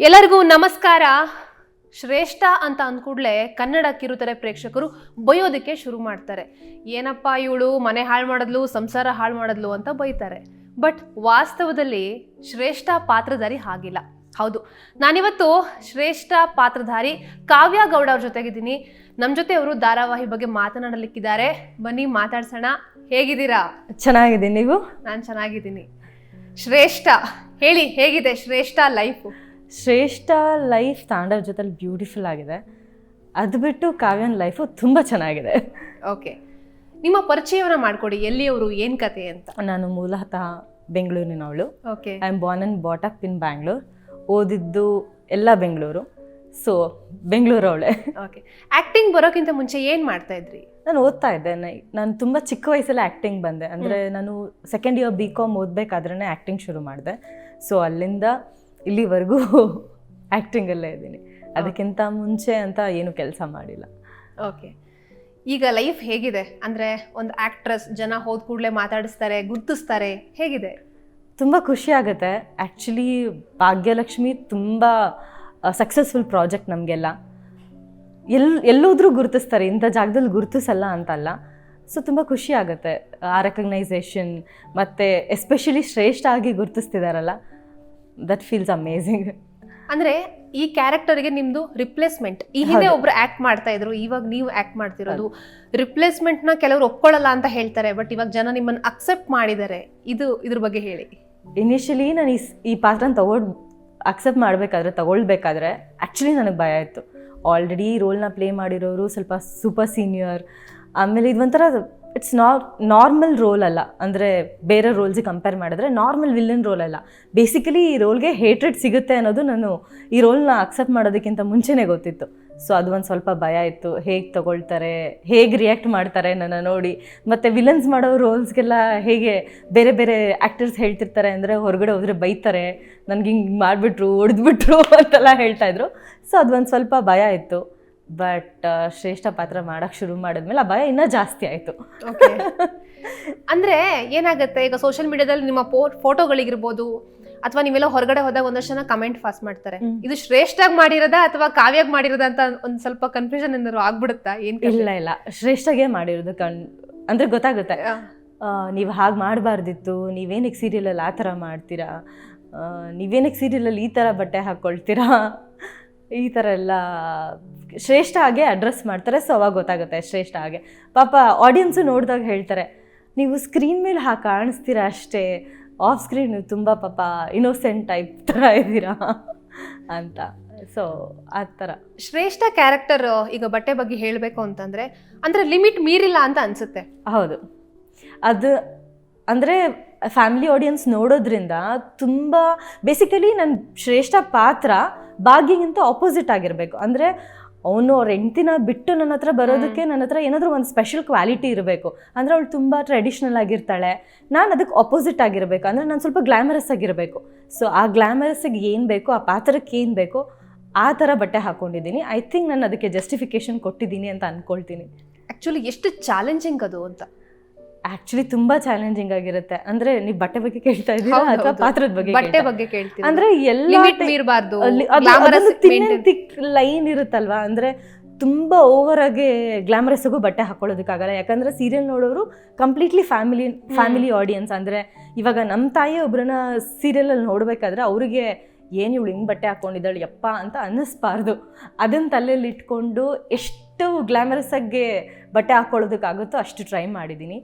ಎಲ್ಲರಿಗೂ ನಮಸ್ಕಾರ. ಶ್ರೇಷ್ಠ ಅಂತ ಅಂದ್ಕೂಡ್ಲೆ ಕನ್ನಡ ಕಿರುತೆರೆ ಪ್ರೇಕ್ಷಕರು ಬೈಯೋದಕ್ಕೆ ಶುರು ಮಾಡ್ತಾರೆ. ಏನಪ್ಪ ಇವಳು ಮನೆ ಹಾಳು ಮಾಡಿದ್ಲು, ಸಂಸಾರ ಹಾಳು ಮಾಡಿದ್ಲು ಅಂತ ಬೈತಾರೆ. ಬಟ್ ವಾಸ್ತವದಲ್ಲಿ ಶ್ರೇಷ್ಠ ಪಾತ್ರಧಾರಿ ಹಾಗಿಲ್ಲ. ಹೌದು, ನಾನಿವತ್ತು ಶ್ರೇಷ್ಠ ಪಾತ್ರಧಾರಿ ಕಾವ್ಯ ಗೌಡ ಅವ್ರ ಜೊತೆಗಿದ್ದೀನಿ. ನಮ್ಮ ಜೊತೆ ಅವರು ಧಾರಾವಾಹಿ ಬಗ್ಗೆ ಮಾತನಾಡಲಿಕ್ಕಿದ್ದಾರೆ. ಬನ್ನಿ ಮಾತಾಡ್ಸೋಣ. ಹೇಗಿದ್ದೀರಾ? ಚೆನ್ನಾಗಿದ್ದೀನಿ. ನೀವು? ನಾನು ಚೆನ್ನಾಗಿದ್ದೀನಿ. ಶ್ರೇಷ್ಠ ಹೇಳಿ, ಹೇಗಿದೆ ಶ್ರೇಷ್ಠ ಲೈಫು? ಶ್ರೇಷ್ಠ ಲೈಫ್ ತಾಂಡವ್ ಜೊತೆಲಿ ಬ್ಯೂಟಿಫುಲ್ ಆಗಿದೆ. ಅದು ಬಿಟ್ಟು ಕಾವ್ಯನ ಲೈಫು ತುಂಬ ಚೆನ್ನಾಗಿದೆ. ಓಕೆ, ನಿಮ್ಮ ಪರಿಚಯವನ್ನ ಮಾಡ್ಕೊಡಿ. ಎಲ್ಲಿಯವರು, ಏನು ಕತೆ ಅಂತ. ನಾನು ಮೂಲತಃ ಬೆಂಗಳೂರಿನವಳು. Okay, I am born and brought up in Bangalore. ಓದಿದ್ದು ಎಲ್ಲ ಬೆಂಗಳೂರು. ಸೊ ಬೆಂಗಳೂರವಳೆ. ಓಕೆ, ಆ್ಯಕ್ಟಿಂಗ್ ಬರೋಕ್ಕಿಂತ ಮುಂಚೆ ಏನು ಮಾಡ್ತಾ ಇದ್ರಿ? ನಾನು ಓದ್ತಾ ಇದ್ದೆ. ನಾನು ತುಂಬ ಚಿಕ್ಕ ವಯಸ್ಸಲ್ಲಿ ಆ್ಯಕ್ಟಿಂಗ್ ಬಂದೆ. ಅಂದರೆ ನಾನು ಸೆಕೆಂಡ್ ಇಯರ್ BCom ಓದಬೇಕಾದ್ರೇ ಆ್ಯಕ್ಟಿಂಗ್ ಶುರು ಮಾಡಿದೆ. ಸೊ ಅಲ್ಲಿಂದ ಇಲ್ಲಿವರೆಗೂ ಆ್ಯಕ್ಟಿಂಗಲ್ಲೇ ಇದ್ದೀನಿ. ಅದಕ್ಕಿಂತ ಮುಂಚೆ ಅಂತ ಏನು ಕೆಲಸ ಮಾಡಿಲ್ಲ. ಓಕೆ, ಈಗ ಲೈಫ್ ಹೇಗಿದೆ? ಅಂದರೆ ಒಂದು ಆ್ಯಕ್ಟ್ರೆಸ್, ಜನ ಹೋದ ಕೂಡಲೇ ಮಾತಾಡಿಸ್ತಾರೆ, ಗುರ್ತಿಸ್ತಾರೆ, ಹೇಗಿದೆ? ತುಂಬ ಖುಷಿ ಆಗುತ್ತೆ. ಆ್ಯಕ್ಚುಲಿ ಭಾಗ್ಯಲಕ್ಷ್ಮಿ ತುಂಬ ಸಕ್ಸಸ್ಫುಲ್ ಪ್ರಾಜೆಕ್ಟ್ ನಮಗೆಲ್ಲ. ಎಲ್ಲೋದ್ರೂ ಗುರುತಿಸ್ತಾರೆ, ಇಂಥ ಜಾಗದಲ್ಲಿ ಗುರುತಿಸಲ್ಲ ಅಂತಲ್ಲ. ಸೊ ತುಂಬ ಖುಷಿ ಆಗುತ್ತೆ ಆ ರೆಕಗ್ನೈಸೇಷನ್. ಮತ್ತು ಎಸ್ಪೆಷಲಿ ಶ್ರೇಷ್ಠ ಆಗಿ ಗುರುತಿಸ್ತಿದಾರಲ್ಲ, ದಟ್ ಫೀಲ್ಸ್ ಅಮೇಝಿಂಗ್. ಅಂದರೆ ಈ ಕ್ಯಾರೆಕ್ಟರ್ಗೆ ನಿಮ್ಮದು ರಿಪ್ಲೇಸ್ಮೆಂಟ್. ಈ ಹಿಂದೆ ಒಬ್ರು ಆ್ಯಕ್ಟ್ ಮಾಡ್ತಾ ಇದ್ರು, ಇವಾಗ ನೀವು ಆ್ಯಕ್ಟ್ ಮಾಡ್ತಿರೋದು. ರಿಪ್ಲೇಸ್ಮೆಂಟ್ನ ಕೆಲವರು ಒಪ್ಕೊಳ್ಳಲ್ಲ ಅಂತ ಹೇಳ್ತಾರೆ, ಬಟ್ ಇವಾಗ ಜನ ನಿಮ್ಮನ್ನು ಅಕ್ಸೆಪ್ಟ್ ಮಾಡಿದ್ದಾರೆ. ಇದ್ರ ಬಗ್ಗೆ ಹೇಳಿ. ಇನಿಷಿಯಲಿ ನಾನು ಈ ಪಾತ್ರನ ಅಕ್ಸೆಪ್ಟ್ ತಗೊಳ್ಬೇಕಾದ್ರೆ ಆ್ಯಕ್ಚುಲಿ ನನಗೆ ಭಯ ಇತ್ತು. ಆಲ್ರೆಡಿ ರೋಲ್ನ ಪ್ಲೇ ಮಾಡಿರೋರು ಸ್ವಲ್ಪ ಸೂಪರ್ ಸೀನಿಯರ್. ಆಮೇಲೆ ಇದೊಂಥರ ಇಟ್ಸ್ ನಾರ್ಮಲ್ ರೋಲ್ ಅಲ್ಲ. ಅಂದರೆ ಬೇರೆ ರೋಲ್ಸಿಗೆ ಕಂಪೇರ್ ಮಾಡಿದ್ರೆ ನಾರ್ಮಲ್ ವಿಲ್ಲನ್ ರೋಲ್ ಅಲ್ಲ. ಬೇಸಿಕಲಿ ಈ ರೋಲ್ಗೆ ಹೇಟ್ರೆಡ್ ಸಿಗುತ್ತೆ ಅನ್ನೋದು ನಾನು ಈ ರೋಲ್ನ ಅಕ್ಸೆಪ್ಟ್ ಮಾಡೋದಕ್ಕಿಂತ ಮುಂಚೆನೇ ಗೊತ್ತಿತ್ತು. ಸೊ ಅದು ಒಂದು ಸ್ವಲ್ಪ ಭಯ ಇತ್ತು. ಹೇಗೆ ತಗೊಳ್ತಾರೆ, ಹೇಗೆ ರಿಯಾಕ್ಟ್ ಮಾಡ್ತಾರೆ ನನ್ನ ನೋಡಿ. ಮತ್ತು ವಿಲನ್ಸ್ ಮಾಡೋ ರೋಲ್ಸ್ಗೆಲ್ಲ ಹೇಗೆ ಬೇರೆ ಬೇರೆ ಆ್ಯಕ್ಟರ್ಸ್ ಹೇಳ್ತಿರ್ತಾರೆ ಅಂದರೆ, ಹೊರಗಡೆ ಹೋದರೆ ಬೈತಾರೆ, ನನಗೆ ಹಿಂಗೆ ಮಾಡಿಬಿಟ್ರು, ಹೊಡೆದ್ಬಿಟ್ರು ಅಂತೆಲ್ಲ ಹೇಳ್ತಾಯಿದ್ರು. ಸೊ ಅದೊಂದು ಸ್ವಲ್ಪ ಭಯ ಇತ್ತು. ಬಟ್ ಶ್ರೇಷ್ಠ ಪಾತ್ರ ಮಾಡೋಕ್ಕೆ ಶುರು ಮಾಡಿದ್ಮೇಲೆ ಆ ಭಯ ಇನ್ನೂ ಜಾಸ್ತಿ ಆಯಿತು. ಅಂದರೆ ಏನಾಗುತ್ತೆ, ಈಗ ಸೋಷಿಯಲ್ ಮೀಡಿಯಾದಲ್ಲಿ ನಿಮ್ಮ ಫೋಟೋಗಳಿಗಿರ್ಬೋದು, ಅಥವಾ ನೀವೆಲ್ಲ ಹೊರಗಡೆ ಹೋದಾಗ ಒಂದಷ್ಟು ಜನ ಕಮೆಂಟ್ ಪಾಸ್ ಮಾಡ್ತಾರೆ, ಇದು ಶ್ರೇಷ್ಠಾಗಿ ಮಾಡಿರೋದಾ ಅಥವಾ ಕಾವ್ಯಾಗಿ ಮಾಡಿರೋದಾ ಅಂತ ಒಂದು ಸ್ವಲ್ಪ ಕನ್ಫ್ಯೂಷನ್ ಏನಾದ್ರು ಆಗ್ಬಿಡುತ್ತಾ? ಏನು? ಇಲ್ಲ, ಶ್ರೇಷ್ಠಗೆ ಮಾಡಿರೋದು ಅಂದರೆ ಗೊತ್ತಾಗುತ್ತೆ. ನೀವು ಹಾಗೆ ಮಾಡಬಾರ್ದಿತ್ತು, ನೀವೇನಕ್ಕೆ ಸೀರಿಯಲಲ್ಲಿ ಆ ಥರ ಮಾಡ್ತೀರಾ, ನೀವೇನಕ್ಕೆ ಸೀರಿಯಲಲ್ಲಿ ಈ ಥರ ಬಟ್ಟೆ ಹಾಕ್ಕೊಳ್ತೀರಾ, ಈ ಥರ ಎಲ್ಲ ಶ್ರೇಷ್ಠ ಹಾಗೆ ಅಡ್ರೆಸ್ ಮಾಡ್ತಾರೆ. ಸೊ ಅವಾಗ ಗೊತ್ತಾಗುತ್ತೆ ಶ್ರೇಷ್ಠ ಹಾಗೆ. ಪಾಪ ಆಡಿಯನ್ಸು ನೋಡಿದಾಗ ಹೇಳ್ತಾರೆ, ನೀವು ಸ್ಕ್ರೀನ್ ಮೇಲೆ ಹಾಕಿ ಕಾಣಿಸ್ತೀರಾ ಅಷ್ಟೇ, ಆಫ್ ಸ್ಕ್ರೀನ್ ನೀವು ತುಂಬ ಪಾಪ ಇನ್ನೋಸೆಂಟ್ ಟೈಪ್ ಥರ ಇದ್ದೀರಾ ಅಂತ. ಸೊ ಆ ಥರ ಶ್ರೇಷ್ಠ ಕ್ಯಾರೆಕ್ಟರ್ ಈಗ ಬಟ್ಟೆ ಬಗ್ಗೆ ಹೇಳಬೇಕು ಅಂತಂದರೆ, ಅಂದರೆ ಲಿಮಿಟ್ ಮೀರಿಲ್ಲ ಅಂತ ಅನಿಸುತ್ತೆ. ಹೌದು, ಅದು ಅಂದರೆ ಫ್ಯಾಮಿಲಿ ಆಡಿಯನ್ಸ್ ನೋಡೋದ್ರಿಂದ ತುಂಬ ಬೇಸಿಕಲಿ ನನ್ನ ಶ್ರೇಷ್ಠ ಪಾತ್ರ ಭಾಗ್ಯಗಿಂತ ಆಪೋಸಿಟ್ ಆಗಿರಬೇಕು. ಅಂದರೆ ಅವನು ಅವ್ರ ಹೆಂಡ್ತಿನ ಬಿಟ್ಟು ನನ್ನ ಹತ್ರ ಬರೋದಕ್ಕೆ ನನ್ನ ಹತ್ರ ಏನಾದರೂ ಒಂದು ಸ್ಪೆಷಲ್ ಕ್ವಾಲಿಟಿ ಇರಬೇಕು. ಅಂದರೆ ಅವಳು ತುಂಬ ಟ್ರೆಡಿಷ್ನಲ್ ಆಗಿರ್ತಾಳೆ, ನಾನು ಅದಕ್ಕೆ ಆಪೋಸಿಟ್ ಆಗಿರಬೇಕು. ಅಂದರೆ ನಾನು ಸ್ವಲ್ಪ ಗ್ಲ್ಯಾಮರಸ್ ಆಗಿರಬೇಕು. ಸೊ ಆ ಗ್ಲ್ಯಾಮರಸ್ಸಿಗೆ ಏನು ಬೇಕೋ, ಆ ಪಾತ್ರಕ್ಕೆ ಏನು ಬೇಕೋ ಆ ಥರ ಬಟ್ಟೆ ಹಾಕ್ಕೊಂಡಿದ್ದೀನಿ. ಐ ಥಿಂಕ್ ನಾನು ಅದಕ್ಕೆ ಜಸ್ಟಿಫಿಕೇಶನ್ ಕೊಟ್ಟಿದ್ದೀನಿ ಅಂತ ಅಂದ್ಕೊಳ್ತೀನಿ. ಆ್ಯಕ್ಚುಲಿ ಎಷ್ಟು ಚಾಲೆಂಜಿಂಗ್ ಅದು ಅಂತ? ಆಕ್ಚುಲಿ ತುಂಬಾ ಚಾಲೆಂಜಿಂಗ್ ಆಗಿರುತ್ತೆ. ಅಂದ್ರೆ ನೀವು ಬಟ್ಟೆ ಬಗ್ಗೆ ಕೇಳ್ತಾ ಇದ್ದೀರಾ ಅಥವಾ ಪಾತ್ರದ ಬಗ್ಗೆ? ಬಟ್ಟೆ ಬಗ್ಗೆ ಕೇಳ್ತೀನಿ. ಅಂದ್ರೆ ಎಲ್ಲ ಲೈನ್ ಇರುತ್ತಲ್ವಾ. ಅಂದ್ರೆ ತುಂಬಾ ಓವರ್ ಆಗಿ ಗ್ಲಾಮರಸ್ ಆಗು ಬಟ್ಟೆ ಹಾಕೊಳ್ಳೋದಕ್ಕಾಗಲ್ಲ. ಯಾಕಂದ್ರೆ ಸೀರಿಯಲ್ ನೋಡೋರು ಕಂಪ್ಲೀಟ್ಲಿ ಫ್ಯಾಮಿಲಿ ಆಡಿಯನ್ಸ್. ಅಂದ್ರೆ ಇವಾಗ ನಮ್ಮ ತಾಯಿ ಒಬ್ರನ್ನ ಸೀರಿಯಲ್ ಅಲ್ಲಿ ನೋಡ್ಬೇಕಾದ್ರೆ ಅವ್ರಿಗೆ ಏನು ಇವಳು ಹಿಂಗೆ ಬಟ್ಟೆ ಹಾಕ್ಕೊಂಡಿದ್ದಾಳೆ ಯಪ್ಪ ಅಂತ ಅನ್ನಿಸ್ಬಾರ್ದು. ಅದನ್ನ ತಲೆಯಲ್ಲಿ ಇಟ್ಕೊಂಡು ಎಷ್ಟು ಗ್ಲಾಮರಸ್ ಆಗಿ ಬಟ್ಟೆ ಹಾಕ್ಕೊಳ್ಳೋದಕ್ಕಾಗುತ್ತೋ ಅಷ್ಟು ಟ್ರೈ ಮಾಡಿದ್ದೀನಿ.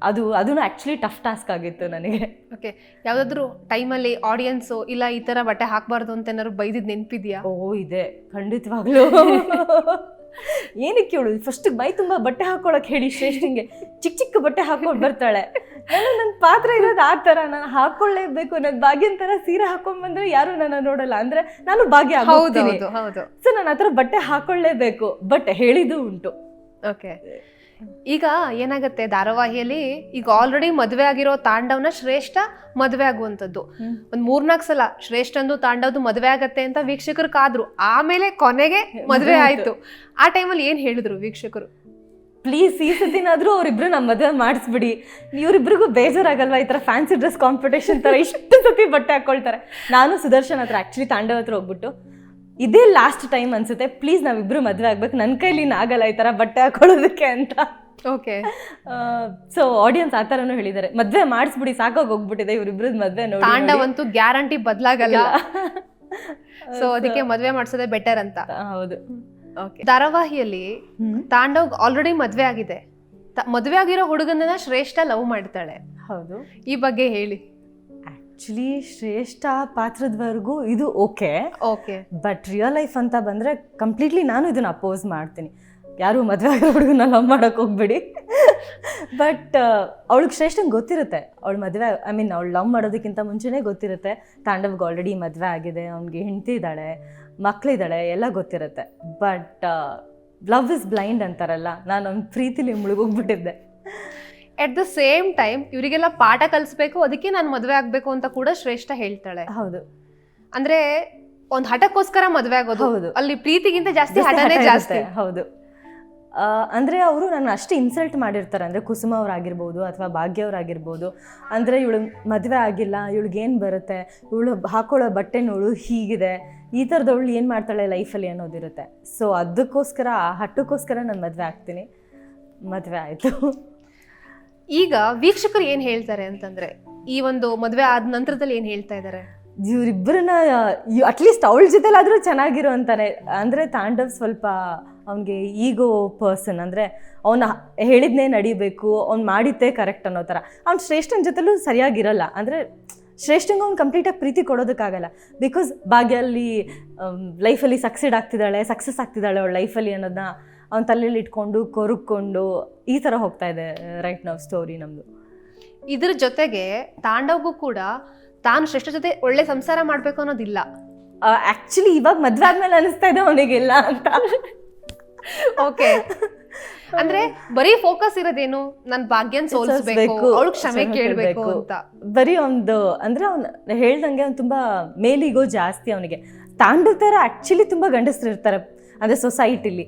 ಅದೂ ಆ್ಯಕ್ಚುಲಿ ಟಫ್ ಟಾಸ್ಕ್ ಆಗಿತ್ತು ನನಗೆ. ಓಕೆ, ಯಾವುದಾದ್ರೂ ಟೈಮಲ್ಲಿ ಆಡಿಯನ್ಸು ಇಲ್ಲ ಈ ಥರ ಬಟ್ಟೆ ಹಾಕಬಾರ್ದು ಅಂತ ಏನಾದ್ರು ಬೈದಿದ್ದು ನೆನಪಿದೆಯಾ? ಇದೆ, ಖಂಡಿತವಾಗ್ಲೂ. ಏನಕ್ಕೆ ಹೇಳು, ಫಸ್ಟ್ ಮೈ ತುಂಬ ಬಟ್ಟೆ ಹಾಕ್ಕೊಳಕ್ಕೆ ಹೇಳಿ ಶ್ರೇಷ್ಠಂಗೆ ಚಿಕ್ಕ ಬಟ್ಟೆ ಹಾಕ್ಕೊಂಡು ಬರ್ತಾಳೆ. ನನ್ನ ಪಾತ್ರ ಇರೋದು ಆ ಥರ, ನಾನು ಹಾಕ್ಕೊಳ್ಳೇಬೇಕು. ನನ್ನ ಭಾಗ್ಯನ ಥರ ಸೀರೆ ಹಾಕೊಂಡ್ಬಂದ್ರೆ ಯಾರು ನನ್ನ ನೋಡಲ್ಲ. ಅಂದರೆ ನಾನು ಭಾಗ್ಯ ಆಗೋಗ್ತೀನಿ. ಸೊ ನಾನು ಆ ಥರ ಬಟ್ಟೆ ಹಾಕ್ಕೊಳ್ಳೇಬೇಕು. ಬಟ್ ಹೇಳಿದ್ದು ಉಂಟು. ಓಕೆ, ಈಗ ಏನಾಗುತ್ತೆ ಧಾರಾವಾಹಿಯಲ್ಲಿ, ಈಗ ಆಲ್ರೆಡಿ ಮದುವೆ ಆಗಿರೋ ತಾಂಡವ್ನ ಶ್ರೇಷ್ಠ ಮದುವೆ ಆಗುವಂಥದ್ದು ಒಂದು 3-4 ಸಲ ಶ್ರೇಷ್ಠಂದು ತಾಂಡವ್ದು ಮದುವೆ ಆಗತ್ತೆ ಅಂತ ವೀಕ್ಷಕರು ಕಾದ್ರು. ಆಮೇಲೆ ಕೊನೆಗೆ ಮದುವೆ ಆಯ್ತು. ಆ ಟೈಮಲ್ಲಿ ಏನು ಹೇಳಿದ್ರು ವೀಕ್ಷಕರು? ಪ್ಲೀಸ್ ಈ ಸತಿನಾದರೂ ಅವರಿಬ್ರು ನಮ್ಮ ಮದುವೆ ಮಾಡಿಸ್ಬಿಡಿ, ಇವರಿಬ್ರಿಗೂ ಬೇಜಾರಾಗಲ್ವಾ ಈ ಥರ ಫ್ಯಾನ್ಸಿ ಡ್ರೆಸ್ ಕಾಂಪಿಟೇಷನ್ ಥರ ಇಷ್ಟು ಸತಿ ಬಟ್ಟೆ ಹಾಕ್ಕೊಳ್ತಾರೆ. ನಾನು ಸುದರ್ಶನ್ ಹತ್ರ ಆ್ಯಕ್ಚುಲಿ ತಾಂಡವ್ ಹತ್ರ ಹೋಗ್ಬಿಟ್ಟು ಇದೇ ಲಾಸ್ಟ್ ಟೈಮ್ ಅನ್ಸುತ್ತೆ, ಪ್ಲೀಸ್ ನಾವಿಬ್ರು ಮದುವೆ ಆಗ್ಬೇಕು, ನನ್ನ ಕೈಲಿ ಆಗಲ್ಲ ಈ ಥರ ಬಟ್ಟೆ ಹಾಕೊಳ್ಳೋದಕ್ಕೆ ಅಂತ. ಓಕೆ. ಸೊ ಆಡಿಯನ್ಸ್ ಆ ಥರನೂ ಹೇಳಿದ್ದಾರೆ, ಮದುವೆ ಮಾಡಿಸ್ಬಿಡಿ ಸಾಕಾಗಿ ಹೋಗ್ಬಿಟ್ಟಿದೆ ಇವರಿಬ್ರದ್ದು ಮದುವೆ ನೋಡಿ. ತಾಂಡವ್ ಅಂತೂ ಗ್ಯಾರಂಟಿ ಬದಲಾಗಲ್ಲ, ಸೊ ಅದಕ್ಕೆ ಮದುವೆ ಮಾಡಿಸೋದೇ ಬೆಟರ್ ಅಂತ. ಹೌದು. ಓಕೆ. ಧಾರಾವಾಹಿಯಲ್ಲಿ ತಾಂಡವ್ ಆಲ್ರೆಡಿ ಮದುವೆ ಆಗಿದೆ, ಮದುವೆ ಆಗಿರೋ ಹುಡುಗನನ್ನ ಶ್ರೇಷ್ಠ ಲವ್ ಮಾಡ್ತಾಳೆ. ಹೌದು. ಈ ಬಗ್ಗೆ ಹೇಳಿ. ಆ್ಯಕ್ಚುಲಿ ಶ್ರೇಷ್ಠ ಪಾತ್ರದವರೆಗೂ ಇದು ಓಕೆ, ಬಟ್ ರಿಯಲ್ ಲೈಫ್ ಅಂತ ಬಂದರೆ ಕಂಪ್ಲೀಟ್ಲಿ ನಾನು ಇದನ್ನು ಅಪೋಸ್ ಮಾಡ್ತೀನಿ. ಯಾರು ಮದುವೆ ಆಗೋ ಹುಡುಗನ ಲವ್ ಮಾಡೋಕೆ ಹೋಗ್ಬೇಡಿ. ಬಟ್ ಅವಳಿಗೆ ಶ್ರೇಷ್ಠಂಗೆ ಗೊತ್ತಿರುತ್ತೆ ಅವಳು ಮದುವೆ, ಐ ಮೀನ್ ಅವಳು ಲವ್ ಮಾಡೋದಕ್ಕಿಂತ ಮುಂಚೆನೇ ಗೊತ್ತಿರುತ್ತೆ ತಾಂಡವ್ಗೆ ಆಲ್ರೆಡಿ ಮದುವೆ ಆಗಿದೆ, ಅವ್ನಿಗೆ ಹೆಂಡತಿ ಇದ್ದಾಳೆ, ಮಕ್ಕಳಿದ್ದಾಳೆ, ಎಲ್ಲ ಗೊತ್ತಿರುತ್ತೆ. ಬಟ್ ಲವ್ ಇಸ್ ಬ್ಲೈಂಡ್ ಅಂತಾರಲ್ಲ, ನಾನು ಅವ್ನ ಪ್ರೀತಿಲಿ ಮುಳುಗೋಗ್ಬಿಟ್ಟಿದ್ದೆ. ಎಟ್ ದ ಸೇಮ್ ಟೈಮ್ ಇವರಿಗೆಲ್ಲ ಪಾಠ ಕಲಿಸ್ಬೇಕು, ಅದಕ್ಕೆ ನಾನು ಮದುವೆ ಆಗ್ಬೇಕು ಅಂತ ಕೂಡ ಶ್ರೇಷ್ಠ ಹೇಳ್ತಾಳೆ. ಹೌದು. ಅಂದ್ರೆ ಒಂದು ಹಠಕ್ಕೋಸ್ಕರ ಮದುವೆ ಆಗೋದು. ಹೌದು. ಅಲ್ಲಿ ಪ್ರೀತಿಗಿಂತ ಜಾಸ್ತಿ ಹಠನೇ ಜಾಸ್ತಿ. ಹೌದು. ಅಂದರೆ ಅವರು ನನ್ನ ಅಷ್ಟು ಇನ್ಸಲ್ಟ್ ಮಾಡಿರ್ತಾರೆ, ಅಂದರೆ ಕುಸುಮ ಅವರಾಗಿರ್ಬೋದು ಅಥವಾ ಭಾಗ್ಯ ಅವರಾಗಿರ್ಬೋದು. ಅಂದರೆ ಇವಳು ಮದುವೆ ಆಗಿಲ್ಲ, ಇವಳಿಗೇನು ಬರುತ್ತೆ, ಇವಳು ಹಾಕೊಳ್ಳೋ ಬಟ್ಟೆನೋಳು ಹೀಗಿದೆ, ಈ ಥರದವಳು ಏನು ಮಾಡ್ತಾಳೆ ಲೈಫಲ್ಲಿ ಅನ್ನೋದಿರುತ್ತೆ. ಸೊ ಅದಕ್ಕೋಸ್ಕರ ಆ ಹಟ್ಟಕ್ಕೋಸ್ಕರ ನಾನು ಮದುವೆ ಆಗ್ತೀನಿ. ಮದುವೆ ಆಯಿತು. ಈಗ ವೀಕ್ಷಕರು ಏನು ಹೇಳ್ತಾರೆ ಅಂತಂದರೆ, ಈ ಒಂದು ಮದುವೆ ಆದ ನಂತರದಲ್ಲಿ ಏನು ಹೇಳ್ತಾ ಇದ್ದಾರೆ? ಇವರಿಬ್ಬರನ್ನ ಅಟ್ಲೀಸ್ಟ್ ಅವಳ ಜೊತೆಲಾದರೂ ಚೆನ್ನಾಗಿರೋ ಅಂತಾನೆ. ಅಂದರೆ ತಾಂಡವ್ ಸ್ವಲ್ಪ ಅವನಿಗೆ ಈಗೋ ಪರ್ಸನ್, ಅಂದರೆ ಅವನ ಹೇಳಿದ್ನೇ ನಡಿಬೇಕು, ಅವ್ನು ಮಾಡಿದ್ದೇ ಕರೆಕ್ಟ್ ಅನ್ನೋ ಥರ. ಅವ್ನು ಶ್ರೇಷ್ಠನ ಜೊತೆಲೂ ಸರಿಯಾಗಿರಲ್ಲ, ಅಂದರೆ ಶ್ರೇಷ್ಠಂಗೆ ಅವ್ನು ಕಂಪ್ಲೀಟಾಗಿ ಪ್ರೀತಿ ಕೊಡೋದಕ್ಕಾಗಲ್ಲ. ಬಿಕಾಸ್ ಭಾಗ್ಯಲ್ಲಿ ಲೈಫಲ್ಲಿ ಸಕ್ಸಸ್ ಆಗ್ತಿದ್ದಾಳೆ ಅವಳ ಲೈಫಲ್ಲಿ ಅನ್ನೋದನ್ನ ಅವ್ನ ತಲೆಯಲ್ಲಿ ಇಟ್ಕೊಂಡು ಕೊರಕೊಂಡು ಈ ಥರ ಹೋಗ್ತಾ ಇದೆ ರೈಟ್ ನಾವು ಸ್ಟೋರಿ ನಮ್ಮದು. ಇದ್ರ ಜೊತೆಗೆ ತಾಂಡವ್ಗೂ ಕೂಡ ತಾನು ಶ್ರೇಷ್ಠ ಜೊತೆ ಒಳ್ಳೆ ಸಂಸಾರ ಮಾಡಬೇಕು ಅನ್ನೋದಿಲ್ಲ. ಆ್ಯಕ್ಚುಲಿ ಇವಾಗ ಮದುವೆ ಆದ್ಮೇಲೆ ಅನಿಸ್ತಾ ಇದೆ ಅವನಿಗಿಲ್ಲ ಅಂತ. ಓಕೆ. ಅಂದ್ರೆ ಬರೀ ಫೋಕಸ್ ಇರೋದೇನು, ನನ್ ಭಾಗ್ಯನ್ ಸೋಲಿಸಬೇಕು, ಅವಳು ಕ್ಷಮೆ ಕೇಳಬೇಕು ಅಂತ. ಬರೀ ಒಂದು ಅಂದ್ರೆ ಅವ್ನು ಹೇಳ್ದಂಗೆ ಅವ್ನು ತುಂಬಾ ಮೇಲಿಗೋ ಜಾಸ್ತಿ ಅವನಿಗೆ. ತಾಂಡವ್ ಥರ ಆ್ಯಕ್ಚುಲಿ ತುಂಬ ಗಂಡಸರು ಇರ್ತಾರೆ ಅಂದರೆ ಸೊಸೈಟಿಲಿ.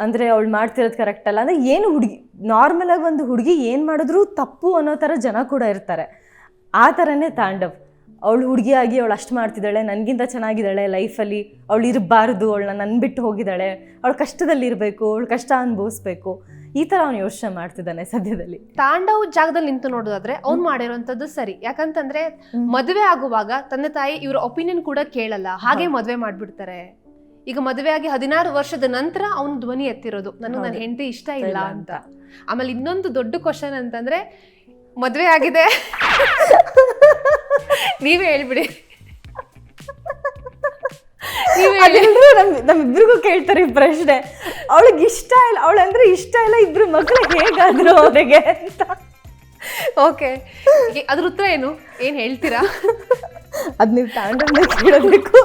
ಅಂದರೆ ಅವಳು ಮಾಡ್ತಿರೋದು ಕರೆಕ್ಟ್ ಅಲ್ಲ, ಅಂದರೆ ಏನು ಹುಡುಗಿ ನಾರ್ಮಲಾಗಿ ಒಂದು ಹುಡುಗಿ ಏನು ಮಾಡಿದ್ರೂ ತಪ್ಪು ಅನ್ನೋ ಥರ ಜನ ಕೂಡ ಇರ್ತಾರೆ. ಆ ಥರನೇ ತಾಂಡವ್. ಅವಳು ಹುಡುಗಿಯಾಗಿ ಅವಳು ಅಷ್ಟು ಮಾಡ್ತಿದ್ದಾಳೆ, ನನಗಿಂತ ಚೆನ್ನಾಗಿದ್ದಾಳೆ ಲೈಫಲ್ಲಿ, ಅವಳು ಇರಬಾರ್ದು, ಅವಳನ್ನ ನನ್ನ ಬಿಟ್ಟು ಹೋಗಿದ್ದಾಳೆ, ಅವಳು ಕಷ್ಟದಲ್ಲಿ ಇರಬೇಕು, ಅವಳು ಕಷ್ಟ ಅನುಭವಿಸ್ಬೇಕು, ಈ ಥರ ಅವ್ನು ಯೋಚನೆ ಮಾಡ್ತಿದ್ದಾನೆ ಸದ್ಯದಲ್ಲಿ. ತಾಂಡವ್ ಜಾಗದಲ್ಲಿ ನಿಂತು ನೋಡೋದಾದ್ರೆ ಅವ್ನು ಮಾಡಿರೋಂಥದ್ದು ಸರಿ. ಯಾಕಂತಂದ್ರೆ ಮದುವೆ ಆಗುವಾಗ ತಂದೆ ತಾಯಿ ಇವ್ರ ಒಪಿನಿಯನ್ ಕೂಡ ಕೇಳಲ್ಲ, ಹಾಗೆ ಮದುವೆ ಮಾಡ್ಬಿಡ್ತಾರೆ. ಈಗ ಮದುವೆ ಆಗಿ 16 ವರ್ಷದ ನಂತರ ಅವ್ನು ಧ್ವನಿ ಎತ್ತಿರೋದು, ನನಗೆ ನನ್ನ ಹೆಂಡತಿ ಇಷ್ಟ ಇಲ್ಲ ಅಂತ. ಆಮೇಲೆ ಇನ್ನೊಂದು ದೊಡ್ಡ ಕ್ವಶನ್ ಅಂತಂದ್ರೆ, ಮದುವೆ ಆಗಿದೆ ನೀವೇ ಹೇಳ್ಬಿಡಿ. ನಮ್ಮಿಬ್ರಿಗೂ ಕೇಳ್ತಾರೆ ಈ ಪ್ರಶ್ನೆ. ಅವಳಿಗೆ ಇಷ್ಟ ಇಲ್ಲ, ಅವಳಂದ್ರೆ ಇಷ್ಟ ಇಲ್ಲ, ಇಬ್ರು ಮಕ್ಕಳು ಹೇಗಾದ್ರು ಅವರಿಗೆ ಅಂತ. ಓಕೆ, ಅದ್ರ ಉತ್ತರ ಏನು, ಏನ್ ಹೇಳ್ತೀರಾ? ಅದ್ ನೀವು ತಾಂಡವ್ನ ಕೇಳಬೇಕು.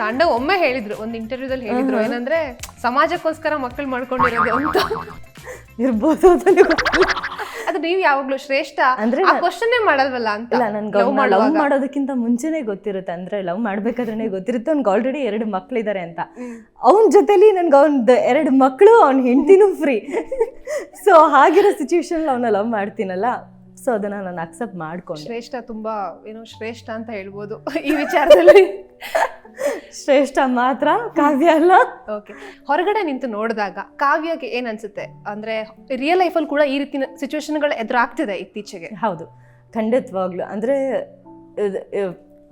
ತಾಂಡವ್ ಒಮ್ಮೆ ಹೇಳಿದ್ರು, ಒಂದು ಇಂಟರ್ವ್ಯೂದಲ್ಲಿ ಹೇಳಿದ್ರು, ಏನಂದ್ರೆ ಸಮಾಜಕ್ಕೋಸ್ಕರ ಮಕ್ಕಳು ಮಾಡ್ಕೊಂಡಿರೋದು ಅಂತ. ಇರ್ಬೋದು, ಅದು ನೀವು ಯಾವಾಗ್ಲೂ ಶ್ರೇಷ್ಠ ಅಂದ್ರೆ ಕ್ವಶನ್ ಮಾಡಲ್ವಲ್ಲ ಅಂತ. ಇಲ್ಲ, ನನ್ಗೆ ಲವ್ ಮಾಡೋದಕ್ಕಿಂತ ಮುಂಚೆನೆ ಗೊತ್ತಿರುತ್ತೆ, ಅಂದ್ರೆ ಲವ್ ಮಾಡ್ಬೇಕಾದ್ರೆ ಗೊತ್ತಿರುತ್ತೆ ಅವ್ನಿಗೆ ಆಲ್ರೆಡಿ 2 ಮಕ್ಳಿದ್ದಾರೆ ಅಂತ. ಅವನ ಜೊತೆಲಿ ನನ್ಗೆ ಅವ್ನದ್ದು 2 ಮಕ್ಕಳು, ಅವ್ನ ಹೆಂಡತಿನೂ ಫ್ರೀ. ಸೊ ಹಾಗಿರೋ ಸಿಚುವೇಶನ್ ಅವನ್ನ ಲವ್ ಮಾಡ್ತೀನಲ್ಲ, ಸೊ ಅದನ್ನ ನಾನು ಅಕ್ಸೆಪ್ಟ್ ಮಾಡ್ಕೊಂಡು. ಶ್ರೇಷ್ಠ ತುಂಬಾ ಏನೋ ಶ್ರೇಷ್ಠ ಅಂತ ಹೇಳ್ಬೋದು ಈ ವಿಚಾರದಲ್ಲಿ. ಶ್ರೇಷ್ಠ ಮಾತ್ರ, ಕಾವ್ಯ ಅಲ್ಲ. ಓಕೆ, ಹೊರಗಡೆ ನಿಂತು ನೋಡಿದಾಗ ಕಾವ್ಯಗೆ ಏನ್ ಅನ್ಸುತ್ತೆ? ಅಂದ್ರೆ ರಿಯಲ್ ಲೈಫಲ್ಲಿ ಕೂಡ ಈ ರೀತಿ ಸಿಚುವೇಶನ್ಗಳು ಎದುರಾಗ್ತಿದೆ ಇತ್ತೀಚೆಗೆ. ಹೌದು, ಖಂಡಿತವಾಗ್ಲು. ಅಂದರೆ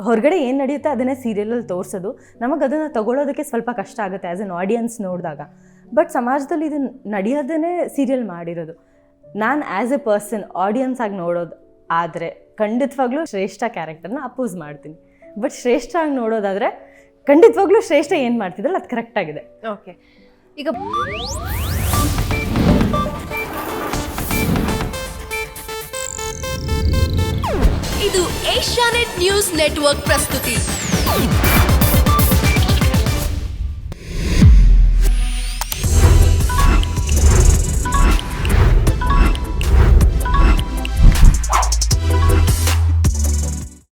ಹೊರಗಡೆ ಏನು ನಡೆಯುತ್ತೆ ಅದನ್ನೇ ಸೀರಿಯಲಲ್ಲಿ ತೋರಿಸೋದು, ನಮಗೆ ಅದನ್ನು ತಗೊಳ್ಳೋದಕ್ಕೆ ಸ್ವಲ್ಪ ಕಷ್ಟ ಆಗುತ್ತೆ ಆ್ಯಸ್ ಎನ್ ಆಡಿಯನ್ಸ್ ನೋಡಿದಾಗ. ಬಟ್ ಸಮಾಜದಲ್ಲಿ ಇದು ನಡೆಯೋದೇ ಸೀರಿಯಲ್ ಮಾಡಿರೋದು. ನಾನು ಆ್ಯಸ್ ಎ ಪರ್ಸನ್ ಆಡಿಯನ್ಸ್ ಆಗಿ ನೋಡೋದು ಆದರೆ ಖಂಡಿತವಾಗ್ಲೂ ಶ್ರೇಷ್ಠ ಕ್ಯಾರೆಕ್ಟರ್ನ ಅಪೋಸ್ ಮಾಡ್ತೀನಿ. ಬಟ್ ಶ್ರೇಷ್ಠ ಆಗಿ ನೋಡೋದಾದರೆ ಖಂಡಿತವಾಗ್ಲೂ ಶ್ರೇಷ್ಠ ಏನು ಮಾಡ್ತಿದ್ರಲ್ಲ ಅದು ಕರೆಕ್ಟ್ ಆಗಿದೆ. ಓಕೆ, ಈಗ ಇದು ಏಷ್ಯಾನೆಟ್ ನ್ಯೂಸ್ ನೆಟ್ವರ್ಕ್ ಪ್ರಸ್ತುತಿ.